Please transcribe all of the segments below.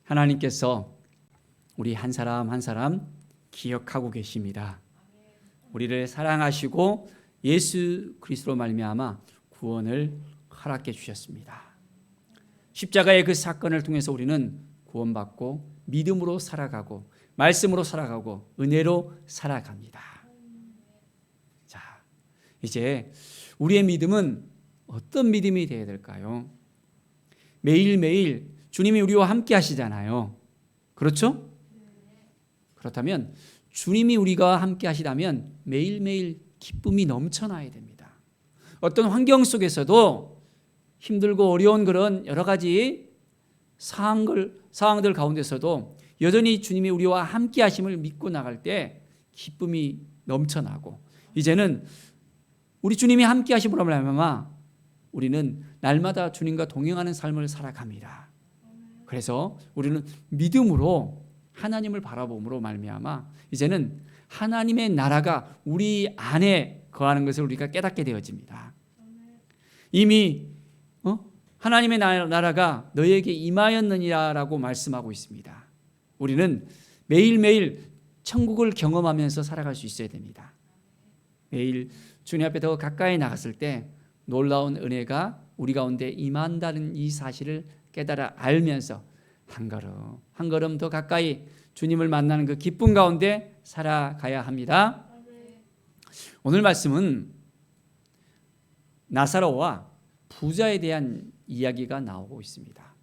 하나님께서 우리 한 사람 한 사람 기억하고 계십니다. 우리를 사랑하시고 예수 그리스도로 말미암아 구원을 허락해 주셨습니다. 십자가의 그 사건을 통해서 우리는 구원받고 믿음으로 살아가고 말씀으로 살아가고 은혜로 살아갑니다. 자, 이제 우리의 믿음은 어떤 믿음이 되어야 될까요? 매일매일 주님이 우리와 함께 하시잖아요. 그렇죠? 그렇다면 주님이 우리가 함께 하시다면 매일매일 기쁨이 넘쳐나야 됩니다. 어떤 환경 속에서도 힘들고 어려운 그런 여러 가지 상황들 가운데서도 여전히 주님이 우리와 함께 하심을 믿고 나갈 때 기쁨이 넘쳐나고, 이제는 우리 주님이 함께 하심으로 말미암아 우리는 날마다 주님과 동행하는 삶을 살아갑니다. 그래서 우리는 믿음으로 하나님을 바라봄으로 말미암아 이제는 하나님의 나라가 우리 안에 거하는 것을 우리가 깨닫게 되어집니다. 이미 하나님의 나라가 너희에게 임하였느니라라고 말씀하고 있습니다. 우리는 매일매일 천국을 경험하면서 살아갈 수 있어야 됩니다. 매일 주님 앞에 더 가까이 나갔을 때 놀라운 은혜가 우리 가운데 임한다는 이 사실을 깨달아 알면서 한 걸음 한 걸음 더 가까이 주님을 만나는 그 기쁨 가운데 살아가야 합니다. 오늘 말씀은 나사로와 부자에 대한 이야기가 나오고 있습니다.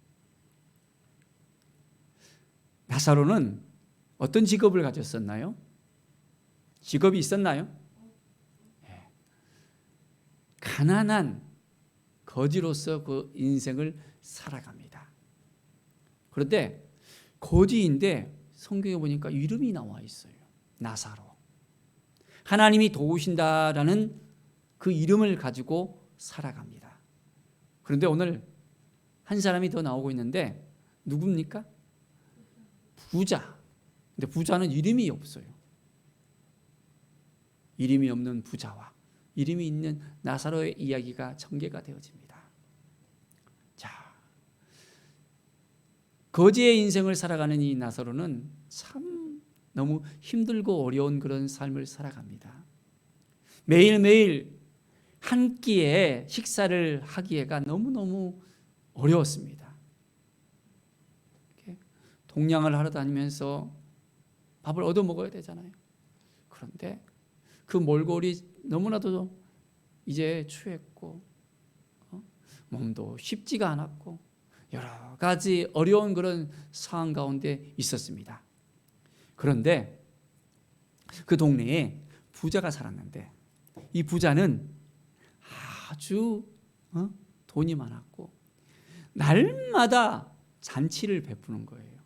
나사로는 어떤 직업을 가졌었나요? 직업이 있었나요? 가난한 거지로서 그 인생을 살아갑니다. 그런데 거지인데 성경에 보니까 이름이 나와 있어요. 나사로. 하나님이 도우신다라는 그 이름을 가지고 살아갑니다. 그런데 오늘 한 사람이 더 나오고 있는데 누굽니까? 부자. 근데 부자는 이름이 없어요. 이름이 없는 부자와 이름이 있는 나사로의 이야기가 전개가 되어집니다. 자, 거지의 인생을 살아가는 이 나사로는 참 너무 힘들고 어려운 그런 삶을 살아갑니다. 매일매일 한 끼에 식사를 하기가 너무너무 어려웠습니다. 동냥을 하러 다니면서 밥을 얻어 먹어야 되잖아요. 그런데 그 몰골이 너무나도 이제 추했고 몸도 쉽지가 않았고 여러 가지 어려운 그런 상황 가운데 있었습니다. 그런데 그 동네에 부자가 살았는데 이 부자는 아주 돈이 많았고 날마다 잔치를 베푸는 거예요.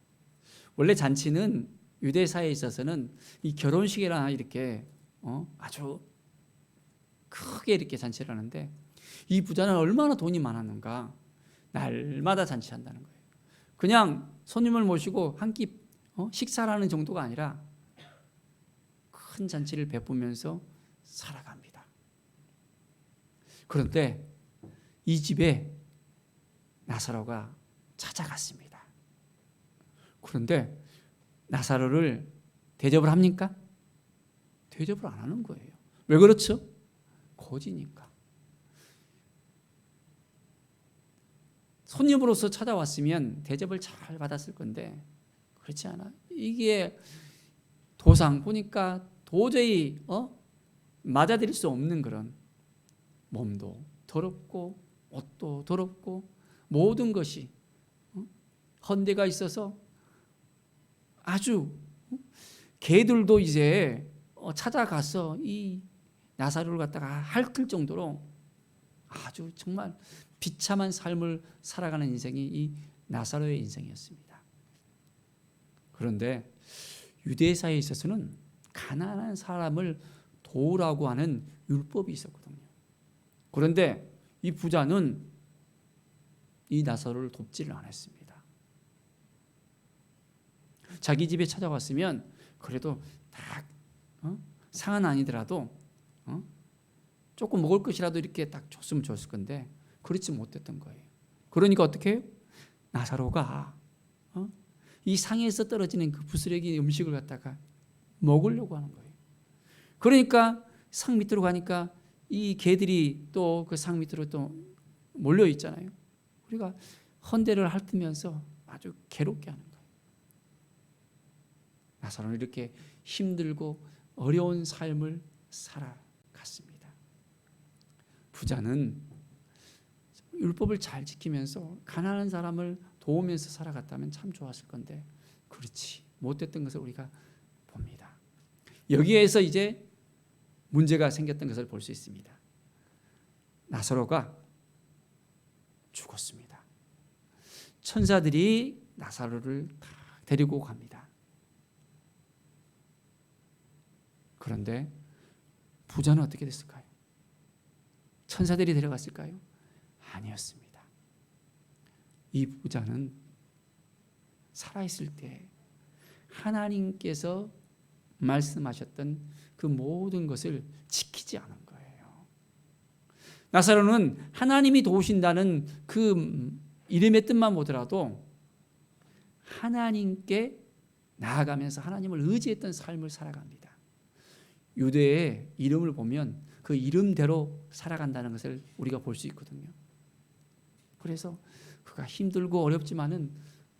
원래 잔치는 유대 사회에 있어서는 이 결혼식이나 이렇게 아주 크게 이렇게 잔치를 하는데 이 부자는 얼마나 돈이 많았는가, 날마다 잔치한다는 거예요. 그냥 손님을 모시고 한 끼 식사를 하는 정도가 아니라 큰 잔치를 베푸면서 살아갑니다. 그런데 이 집에 나사로가 찾아갔습니다. 그런데 나사로를 대접을 합니까? 대접을 안 하는 거예요. 왜 그렇죠? 거지니까. 손님으로서 찾아왔으면 대접을 잘 받았을 건데 그렇지 않아. 이게 도상 보니까 도저히 맞아들일 수 없는 그런, 몸도 더럽고 옷도 더럽고 모든 것이 헌데가 있어서 아주 개들도 이제 찾아가서 이 나사로를 갖다가 핥을 정도로 아주 정말 비참한 삶을 살아가는 인생이 이 나사로의 인생이었습니다. 그런데 유대사에 있어서는 가난한 사람을 도우라고 하는 율법이 있었거든요. 그런데 이 부자는 이 나사로를 돕지를 않았습니다. 자기 집에 찾아왔으면 그래도 딱 상은 아니더라도 조금 먹을 것이라도 이렇게 딱 줬으면 좋았을 건데 그렇지 못했던 거예요. 그러니까 어떻게 해요? 나사로가 이 상에서 떨어지는 그 부스러기 음식을 갖다가 먹으려고 하는 거예요. 그러니까 상 밑으로 가니까 이 개들이 또 그 상 밑으로 또 몰려 있잖아요. 우리가 헌대를 핥으면서 아주 괴롭게 하는 거예요. 나사로는 이렇게 힘들고 어려운 삶을 살아갔습니다. 부자는 율법을 잘 지키면서 가난한 사람을 도우면서 살아갔다면 참 좋았을 건데 그렇지 못했던 것을 우리가 봅니다. 여기에서 이제 문제가 생겼던 것을 볼 수 있습니다. 나사로가 죽었습니다. 천사들이 나사로를 다 데리고 갑니다. 그런데 부자는 어떻게 됐을까요? 천사들이 데려갔을까요? 아니었습니다. 이 부자는 살아있을 때 하나님께서 말씀하셨던 그 모든 것을 지키지 않은 거예요. 나사로는 하나님이 도우신다는 그 이름의 뜻만 보더라도 하나님께 나아가면서 하나님을 의지했던 삶을 살아갑니다. 유대의 이름을 보면 그 이름대로 살아간다는 것을 우리가 볼 수 있거든요. 그래서 그가 힘들고 어렵지만은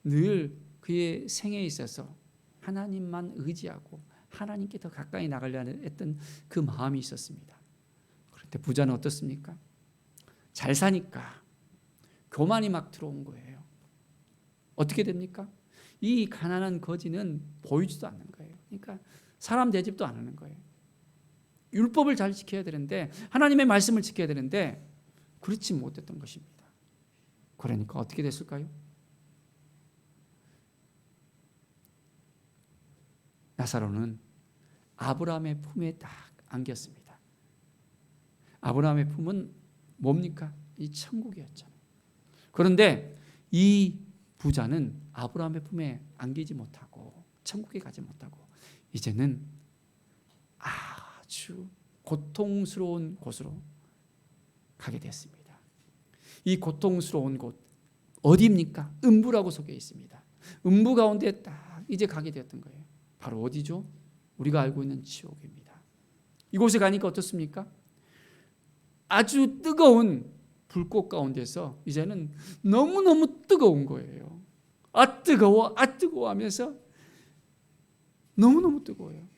늘 그의 생애에 있어서 하나님만 의지하고 하나님께 더 가까이 나가려는 했던 그 마음이 있었습니다. 그런데 부자는 어떻습니까? 잘 사니까 교만이 막 들어온 거예요. 어떻게 됩니까? 이 가난한 거지는 보이지도 않는 거예요. 그러니까 사람 대접도 안 하는 거예요. 율법을 잘 지켜야 되는데 하나님의 말씀을 지켜야 되는데 그렇지 못했던 것입니다. 그러니까 어떻게 됐을까요? 나사로는 아브라함의 품에 딱 안겼습니다. 아브라함의 품은 뭡니까? 이 천국이었잖아요. 그런데 이 부자는 아브라함의 품에 안기지 못하고 천국에 가지 못하고 이제는 아주 고통스러운 곳으로 가게 됐습니다. 이 고통스러운 곳 어디입니까? 음부라고 속해 있습니다. 음부 가운데 딱 이제 가게 되었던 거예요. 바로 어디죠? 우리가 알고 있는 지옥입니다. 이곳에 가니까 어떻습니까? 아주 뜨거운 불꽃 가운데서 이제는 너무너무 뜨거운 거예요. 아 뜨거워 아 뜨거워 하면서 너무너무 뜨거워요.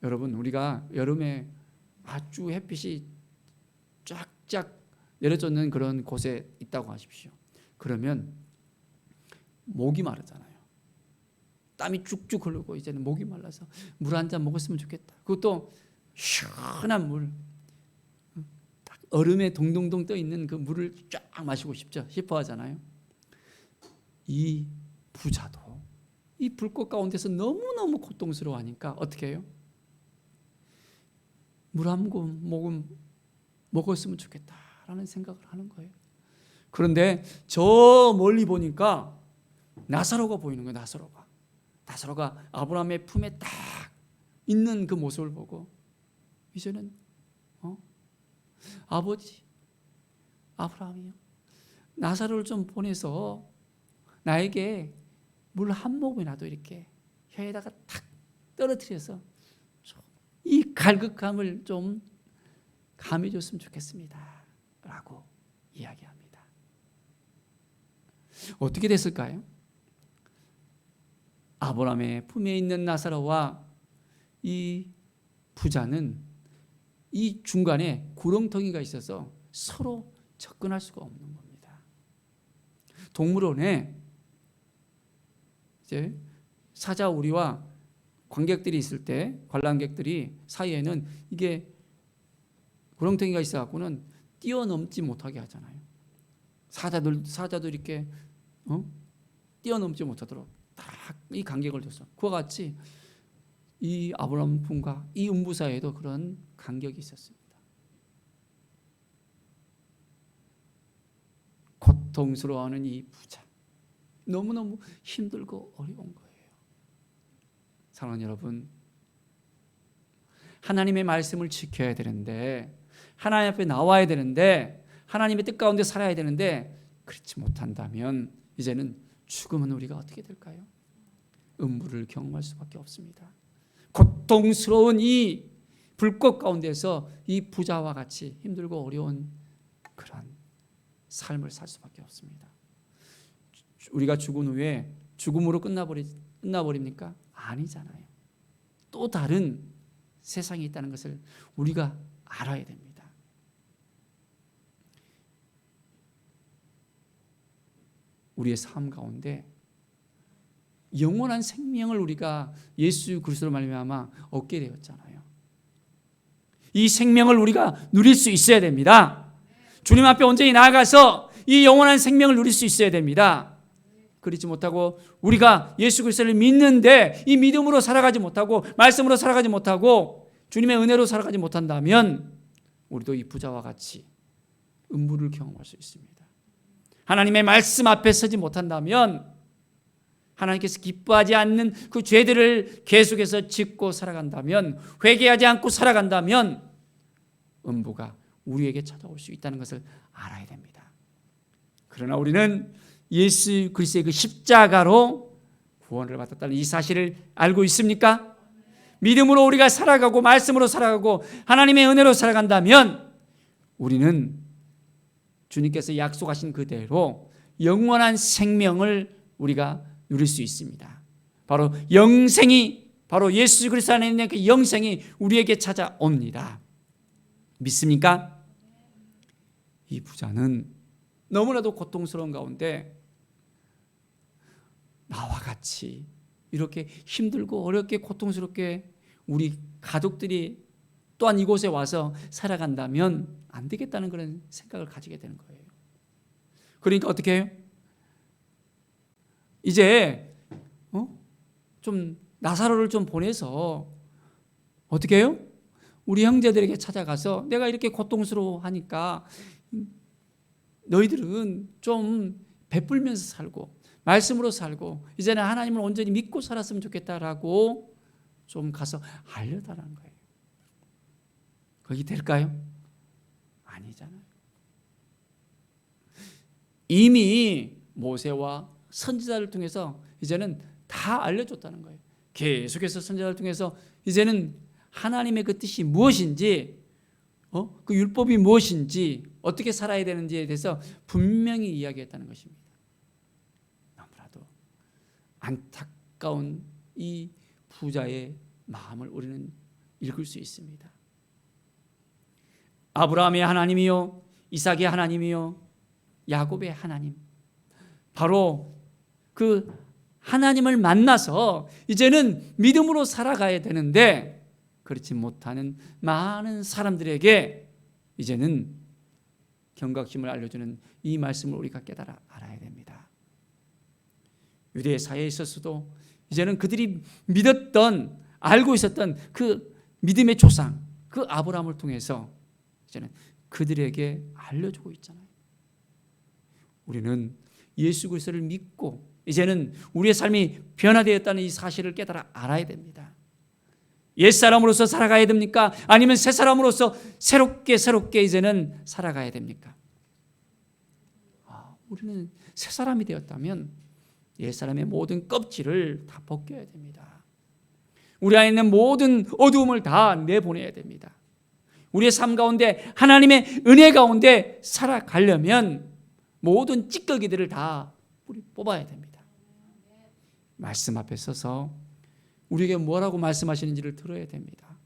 여러분 우리가 여름에 아주 햇빛이 쫙쫙 내려쫓는 그런 곳에 있다고 하십시오. 그러면 목이 마르잖아요. 땀이 쭉쭉 흐르고 이제는 목이 말라서 물 한 잔 먹었으면 좋겠다. 그것도 시원한 물, 딱 얼음에 동동동 떠 있는 그 물을 쫙 마시고 싶어 하잖아요. 이 부자도 이 불꽃 가운데서 너무너무 고통스러워하니까 어떻게 해요? 물 한 모금 먹었으면 좋겠다라는 생각을 하는 거예요. 그런데 저 멀리 보니까 나사로가 보이는 거예요. 나사로가 아브라함의 품에 딱 있는 그 모습을 보고 이제는 아버지 아브라함이요, 나사로를 좀 보내서 나에게 물 한 모금이라도 이렇게 혀에다가 탁 떨어뜨려서 이 갈급함을 좀 감해줬으면 좋겠습니다 라고 이야기합니다. 어떻게 됐을까요? 아브라함의 품에 있는 나사로와 이 부자는 이 중간에 구렁텅이가 있어서 서로 접근할 수가 없는 겁니다. 동물원에 이제 사자 우리와 관객들이 있을 때 관람객들이 사이에는 이게 구렁텅이가 있어갖고는 뛰어넘지 못하게 하잖아요. 사자도 이렇게 뛰어넘지 못하도록 딱 이 간격을 줬어. 그와 같이 이 아브라함 품과 이 음부 사이에도 그런 간격이 있었습니다. 고통스러워하는 이 부자, 너무너무 힘들고 어려운 거예요. 사랑하는 여러분, 하나님의 말씀을 지켜야 되는데, 하나님 앞에 나와야 되는데, 하나님의 뜻 가운데 살아야 되는데 그렇지 못한다면 이제는 죽으면 우리가 어떻게 될까요? 음부를 경험할 수밖에 없습니다. 고통스러운 이 불꽃 가운데서 이 부자와 같이 힘들고 어려운 그런 삶을 살 수밖에 없습니다. 우리가 죽은 후에 죽음으로 끝나버립니까? 아니잖아요. 또 다른 세상이 있다는 것을 우리가 알아야 됩니다. 우리의 삶 가운데 영원한 생명을 우리가 예수 그리스도로 말미암아 얻게 되었잖아요. 이 생명을 우리가 누릴 수 있어야 됩니다. 주님 앞에 온전히 나아가서 이 영원한 생명을 누릴 수 있어야 됩니다. 그렇지 못하고 우리가 예수 그리스도를 믿는데 이 믿음으로 살아가지 못하고 말씀으로 살아가지 못하고 주님의 은혜로 살아가지 못한다면 우리도 이 부자와 같이 음부를 경험할 수 있습니다. 하나님의 말씀 앞에 서지 못한다면 하나님께서 기뻐하지 않는 그 죄들을 계속해서 짓고 살아간다면 회개하지 않고 살아간다면 음부가 우리에게 찾아올 수 있다는 것을 알아야 됩니다. 그러나 우리는 예수 그리스도의 그 십자가로 구원을 받았다는 이 사실을 알고 있습니까? 믿음으로 우리가 살아가고 말씀으로 살아가고 하나님의 은혜로 살아간다면 우리는 주님께서 약속하신 그대로 영원한 생명을 우리가 누릴 수 있습니다. 바로 영생이 바로 예수 그리스도 안에 있는 그 영생이 우리에게 찾아옵니다. 믿습니까? 이 부자는 너무나도 고통스러운 가운데 나와 같이 이렇게 힘들고 어렵게 고통스럽게 우리 가족들이 또한 이곳에 와서 살아간다면 안 되겠다는 그런 생각을 가지게 되는 거예요. 그러니까 어떻게 해요? 이제 좀 나사로를 좀 보내서 어떻게 해요? 우리 형제들에게 찾아가서 내가 이렇게 고통스러워하니까 너희들은 좀 베풀면서 살고 말씀으로 살고 이제는 하나님을 온전히 믿고 살았으면 좋겠다라고 좀 가서 알려달라는 거예요. 그게 될까요? 아니잖아요. 이미 모세와 선지자를 통해서 이제는 다 알려줬다는 거예요. 계속해서 선지자를 통해서 이제는 하나님의 그 뜻이 무엇인지 그 율법이 무엇인지 어떻게 살아야 되는지에 대해서 분명히 이야기했다는 것입니다. 너무나도 안타까운 이 부자의 마음을 우리는 읽을 수 있습니다. 아브라함의 하나님이요 이삭의 하나님이요 야곱의 하나님, 바로 그 하나님을 만나서 이제는 믿음으로 살아가야 되는데 그렇지 못하는 많은 사람들에게 이제는 경각심을 알려주는 이 말씀을 우리가 깨달아 알아야 됩니다. 유대 사회에 있어서도 이제는 그들이 믿었던 알고 있었던 그 믿음의 조상 그 아브라함을 통해서 이제는 그들에게 알려주고 있잖아요. 우리는 예수 그리스도를 믿고 이제는 우리의 삶이 변화되었다는 이 사실을 깨달아 알아야 됩니다. 옛사람으로서 살아가야 됩니까? 아니면 새사람으로서 새롭게 이제는 살아가야 됩니까? 우리는 새사람이 되었다면 옛사람의 모든 껍질을 다 벗겨야 됩니다. 우리 안에 있는 모든 어두움을 다 내보내야 됩니다. 우리의 삶 가운데 하나님의 은혜 가운데 살아가려면 모든 찌꺼기들을 다 뽑아야 됩니다. 말씀 앞에 서서 우리에게 뭐라고 말씀하시는지를 들어야 됩니다.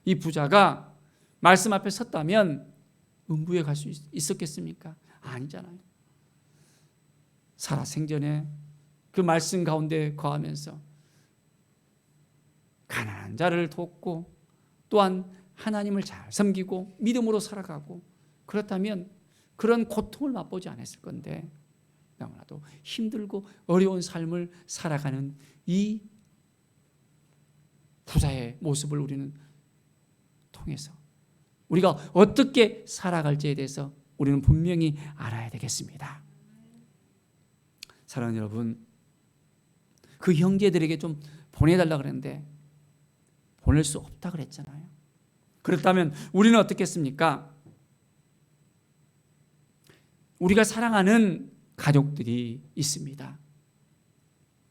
이 부자가 말씀 앞에 섰다면 음부에 갈 수 있었겠습니까? 아니잖아요. 살아생전에 그 말씀 가운데 거하면서 가난한 자를 돕고 또한 하나님을 잘 섬기고 믿음으로 살아가고 그렇다면 그런 고통을 맛보지 않았을 건데 너무나도 힘들고 어려운 삶을 살아가는 이 부자의 모습을 우리는 통해서 우리가 어떻게 살아갈지에 대해서 우리는 분명히 알아야 되겠습니다. 사랑하는 여러분, 그 형제들에게 좀 보내달라 그랬는데 보낼 수 없다 그랬잖아요. 그렇다면 우리는 어떻겠습니까? 우리가 사랑하는 가족들이 있습니다.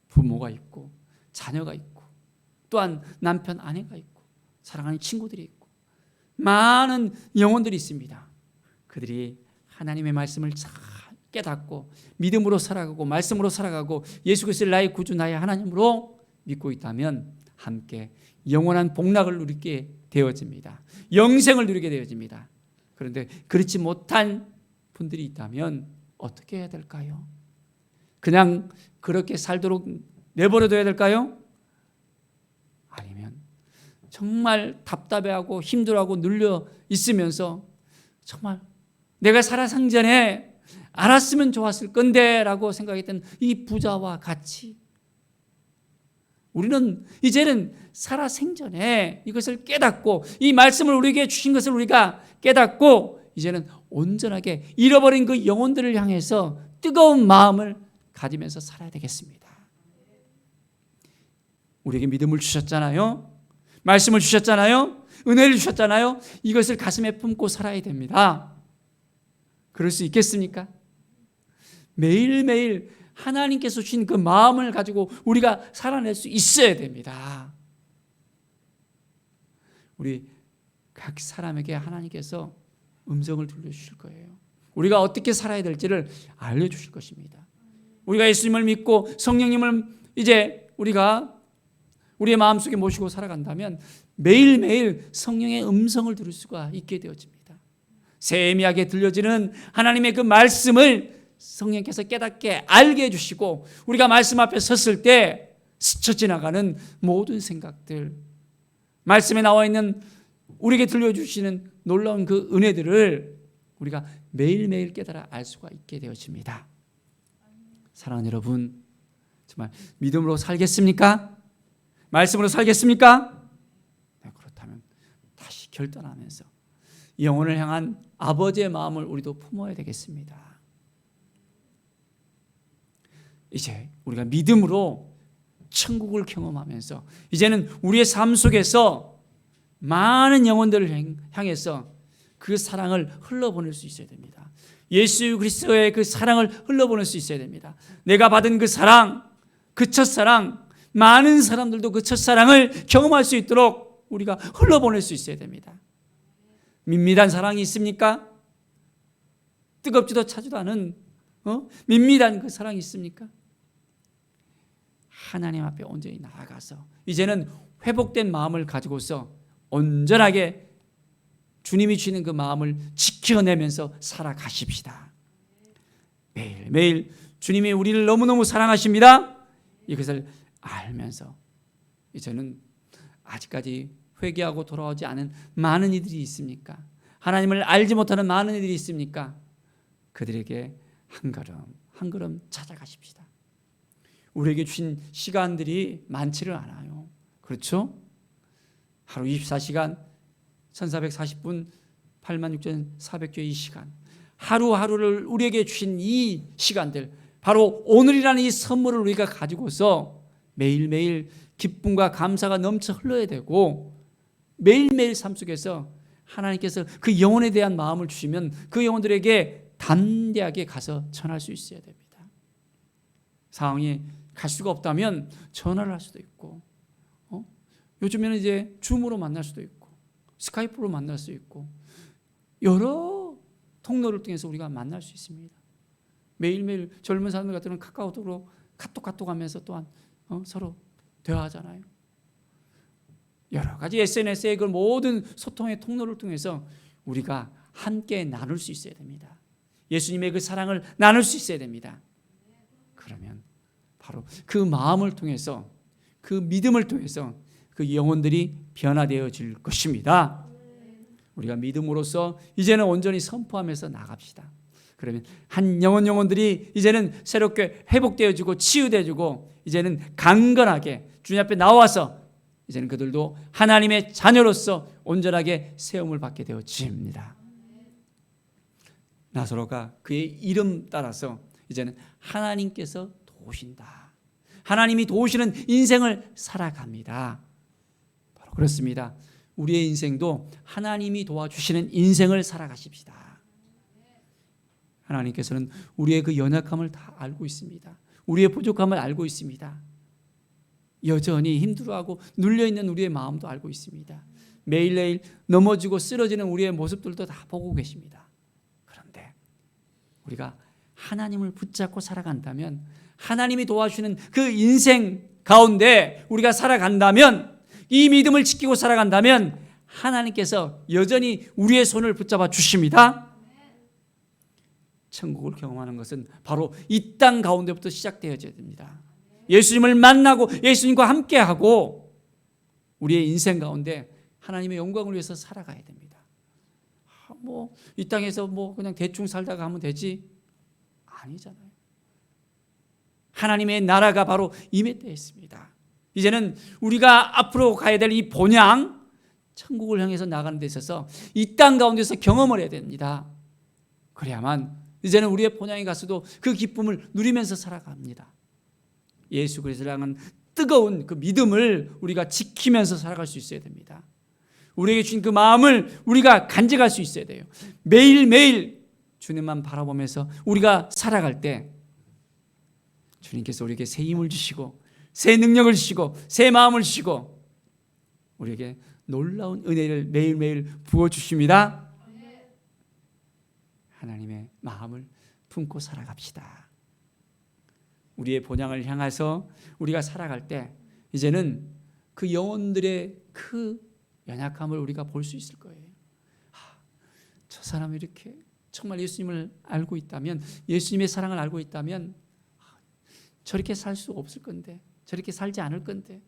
부모가 있고 자녀가 있고 또한 남편, 아내가 있고 사랑하는 친구들이 있고 많은 영혼들이 있습니다. 그들이 하나님의 말씀을 잘 깨닫고 믿음으로 살아가고 말씀으로 살아가고 예수 그리스도를 나의 구주 나의 하나님으로 믿고 있다면 함께 영원한 복락을 누리게 되어집니다. 영생을 누리게 되어집니다. 그런데 그렇지 못한 분들이 있다면 어떻게 해야 될까요? 그냥 그렇게 살도록 내버려둬야 될까요? 아니면 정말 답답해하고 힘들어하고 눌려 있으면서 정말 내가 살아생전에 알았으면 좋았을 건데 라고 생각했던 이 부자와 같이 우리는 이제는 살아생전에 이것을 깨닫고 이 말씀을 우리에게 주신 것을 우리가 깨닫고 이제는 온전하게 잃어버린 그 영혼들을 향해서 뜨거운 마음을 가지면서 살아야 되겠습니다. 우리에게 믿음을 주셨잖아요. 말씀을 주셨잖아요. 은혜를 주셨잖아요. 이것을 가슴에 품고 살아야 됩니다. 그럴 수 있겠습니까? 매일매일 하나님께서 주신 그 마음을 가지고 우리가 살아낼 수 있어야 됩니다. 우리 각 사람에게 하나님께서 음성을 들려주실 거예요. 우리가 어떻게 살아야 될지를 알려주실 것입니다. 우리가 예수님을 믿고 성령님을 이제 우리가 우리의 마음속에 모시고 살아간다면 매일매일 성령의 음성을 들을 수가 있게 되어집니다. 세미하게 들려지는 하나님의 그 말씀을 성령께서 깨닫게 알게 해주시고 우리가 말씀 앞에 섰을 때 스쳐 지나가는 모든 생각들, 말씀에 나와 있는 우리에게 들려주시는 놀라운 그 은혜들을 우리가 매일매일 깨달아 알 수가 있게 되어집니다. 사랑하는 여러분, 정말 믿음으로 살겠습니까? 말씀으로 살겠습니까? 네, 그렇다면 다시 결단하면서 영혼을 향한 아버지의 마음을 우리도 품어야 되겠습니다. 이제 우리가 믿음으로 천국을 경험하면서 이제는 우리의 삶 속에서 많은 영혼들을 향해서 그 사랑을 흘러보낼 수 있어야 됩니다. 예수 그리스도의 그 사랑을 흘러보낼 수 있어야 됩니다. 내가 받은 그 사랑, 그 첫사랑, 많은 사람들도 그 첫사랑을 경험할 수 있도록 우리가 흘러보낼 수 있어야 됩니다. 밋밋한 사랑이 있습니까? 뜨겁지도 차지도 않은 밋밋한 그 사랑이 있습니까? 하나님 앞에 온전히 나아가서 이제는 회복된 마음을 가지고서 온전하게 주님이 주시는 그 마음을 지켜내면서 살아가십시다. 매일매일 주님이 우리를 너무너무 사랑하십니다. 이것을 알면서 이제는 아직까지 회개하고 돌아오지 않은 많은 이들이 있습니까? 하나님을 알지 못하는 많은 이들이 있습니까? 그들에게 한 걸음 한 걸음 찾아가십시다. 우리에게 주신 시간들이 많지를 않아요. 그렇죠? 하루 24시간 1440분 86,400조 이 시간, 하루하루를 우리에게 주신 이 시간들, 바로 오늘이라는 이 선물을 우리가 가지고서 매일매일 기쁨과 감사가 넘쳐 흘러야 되고 매일매일 삶 속에서 하나님께서 그 영혼에 대한 마음을 주시면 그 영혼들에게 담대하게 가서 전할 수 있어야 됩니다. 상황이 갈 수가 없다면 전화를 할 수도 있고, 요즘에는 이제 줌으로 만날 수도 있고 스카이프로 만날 수 있고 여러 통로를 통해서 우리가 만날 수 있습니다. 매일매일 젊은 사람들 같은 경우는 카카오톡으로 카톡 하면서 또한 서로 대화하잖아요. 여러 가지 SNS의 그 모든 소통의 통로를 통해서 우리가 함께 나눌 수 있어야 됩니다. 예수님의 그 사랑을 나눌 수 있어야 됩니다. 그러면 바로 그 마음을 통해서 그 믿음을 통해서 그 영혼들이 변화되어질 것입니다. 우리가 믿음으로써 이제는 온전히 선포하면서 나갑시다. 그러면 한 영혼들이 이제는 새롭게 회복되어지고 치유되어지고 이제는 강건하게 주님 앞에 나와서 이제는 그들도 하나님의 자녀로서 온전하게 세움을 받게 되어집니다. 나사로가 그의 이름 따라서 이제는 하나님께서 도우신다. 하나님이 도우시는 인생을 살아갑니다. 바로 그렇습니다. 우리의 인생도 하나님이 도와주시는 인생을 살아가십시다. 하나님께서는 우리의 그 연약함을 다 알고 있습니다. 우리의 부족함을 알고 있습니다. 여전히 힘들어하고 눌려있는 우리의 마음도 알고 있습니다. 매일매일 넘어지고 쓰러지는 우리의 모습들도 다 보고 계십니다. 그런데 우리가 하나님을 붙잡고 살아간다면, 하나님이 도와주시는 그 인생 가운데 우리가 살아간다면, 이 믿음을 지키고 살아간다면 하나님께서 여전히 우리의 손을 붙잡아 주십니다. 천국을 경험하는 것은 바로 이 땅 가운데부터 시작되어져야 됩니다. 예수님을 만나고 예수님과 함께하고 우리의 인생 가운데 하나님의 영광을 위해서 살아가야 됩니다. 이 땅에서 그냥 대충 살다가 하면 되지? 아니잖아요. 하나님의 나라가 바로 임했되어 있습니다. 이제는 우리가 앞으로 가야 될 이 본향, 천국을 향해서 나가는 데 있어서 이 땅 가운데서 경험을 해야 됩니다. 그래야만 이제는 우리의 본향에 가서도 그 기쁨을 누리면서 살아갑니다. 예수 그리스도를 향한 뜨거운 그 믿음을 우리가 지키면서 살아갈 수 있어야 됩니다. 우리에게 주신 그 마음을 우리가 간직할 수 있어야 돼요. 매일매일 주님만 바라보면서 우리가 살아갈 때 주님께서 우리에게 새 힘을 주시고 새 능력을 주시고 새 마음을 주시고 우리에게 놀라운 은혜를 매일매일 부어주십니다. 하나님의 마음을 품고 살아갑시다. 우리의 본향을 향해서 우리가 살아갈 때 이제는 그 영혼들의 그 연약함을 우리가 볼 수 있을 거예요. 저 사람이 이렇게 정말 예수님을 알고 있다면, 예수님의 사랑을 알고 있다면 저렇게 살 수 없을 건데, 저렇게 살지 않을 건데,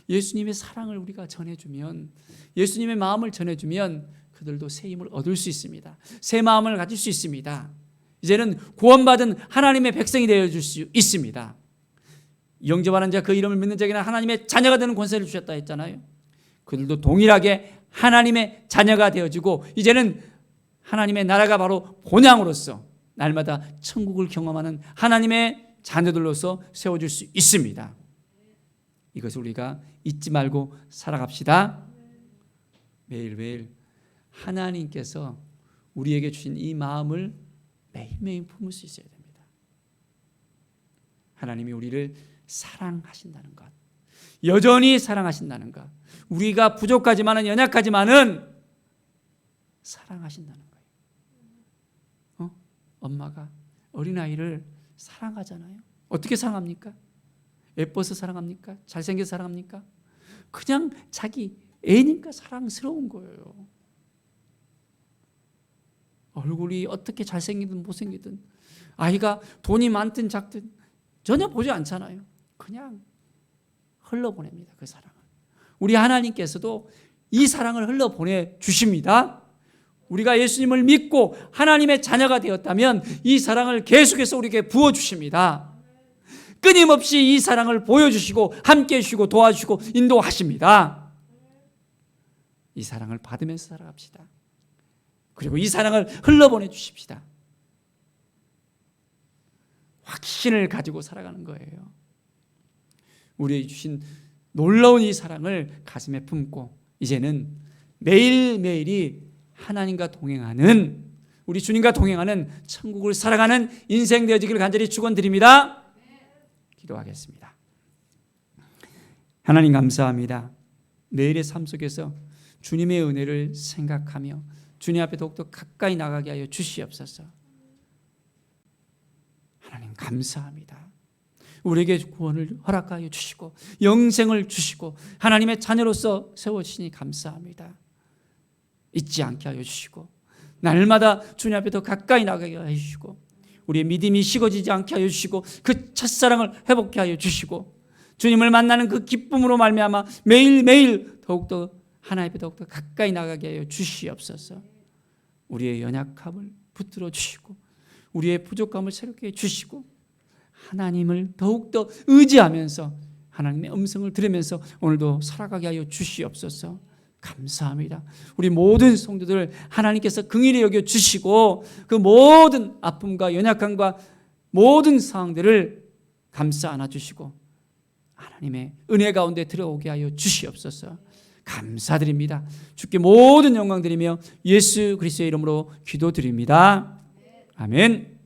예수님의 사랑을 우리가 전해주면, 예수님의 마음을 전해주면 그들도 새 힘을 얻을 수 있습니다. 새 마음을 가질 수 있습니다. 이제는 구원받은 하나님의 백성이 되어줄 수 있습니다. 영접하는 자, 그 이름을 믿는 자에게는 하나님의 자녀가 되는 권세를 주셨다 했잖아요. 그들도 동일하게 하나님의 자녀가 되어지고 이제는 하나님의 나라가 바로 본향으로서 날마다 천국을 경험하는 하나님의 자녀들로서 세워질 수 있습니다. 이것을 우리가 잊지 말고 살아갑시다. 매일매일 하나님께서 우리에게 주신 이 마음을 매일매일 품을 수 있어야 됩니다. 하나님이 우리를 사랑하신다는 것, 여전히 사랑하신다는 것, 우리가 부족하지만은 연약하지만은 사랑하신다는 거예요. 엄마가 어린아이를 사랑하잖아요. 어떻게 사랑합니까? 예뻐서 사랑합니까? 잘생겨서 사랑합니까? 그냥 자기 애니까 사랑스러운 거예요. 얼굴이 어떻게 잘생기든 못생기든, 아이가 돈이 많든 작든 전혀 보지 않잖아요. 그냥 흘러보냅니다. 그 사랑을. 우리 하나님께서도 이 사랑을 흘러보내 주십니다. 우리가 예수님을 믿고 하나님의 자녀가 되었다면 이 사랑을 계속해서 우리에게 부어주십니다. 끊임없이 이 사랑을 보여주시고 함께해 주시고 도와주시고 인도하십니다. 이 사랑을 받으면서 살아갑시다. 그리고 이 사랑을 흘러보내 주십시다. 확신을 가지고 살아가는 거예요. 우리에게 주신 놀라운 이 사랑을 가슴에 품고 이제는 매일매일이 하나님과 동행하는, 우리 주님과 동행하는 천국을 살아가는 인생 되어지기를 간절히 축원드립니다. 기도하겠습니다. 하나님 감사합니다. 매일의 삶 속에서 주님의 은혜를 생각하며 주님 앞에 더욱더 가까이 나가게 하여 주시옵소서. 하나님 감사합니다. 우리에게 구원을 허락하여 주시고 영생을 주시고 하나님의 자녀로서 세워주시니 감사합니다. 잊지 않게 하여 주시고 날마다 주님 앞에 더 가까이 나가게 하여 주시고 우리의 믿음이 식어지지 않게 하여 주시고 그 첫사랑을 회복케 하여 주시고 주님을 만나는 그 기쁨으로 말미암아 매일매일 더욱더 하나님 앞에 더욱더 가까이 나가게 하여 주시옵소서. 우리의 연약함을 붙들어 주시고 우리의 부족함을 새롭게 해주시고 하나님을 더욱더 의지하면서 하나님의 음성을 들으면서 오늘도 살아가게 하여 주시옵소서. 감사합니다. 우리 모든 성도들 하나님께서 긍휼히 여겨 주시고 그 모든 아픔과 연약함과 모든 상황들을 감싸 안아 주시고 하나님의 은혜 가운데 들어오게 하여 주시옵소서. 감사드립니다. 주께 모든 영광 드리며 예수 그리스도의 이름으로 기도드립니다. 아멘.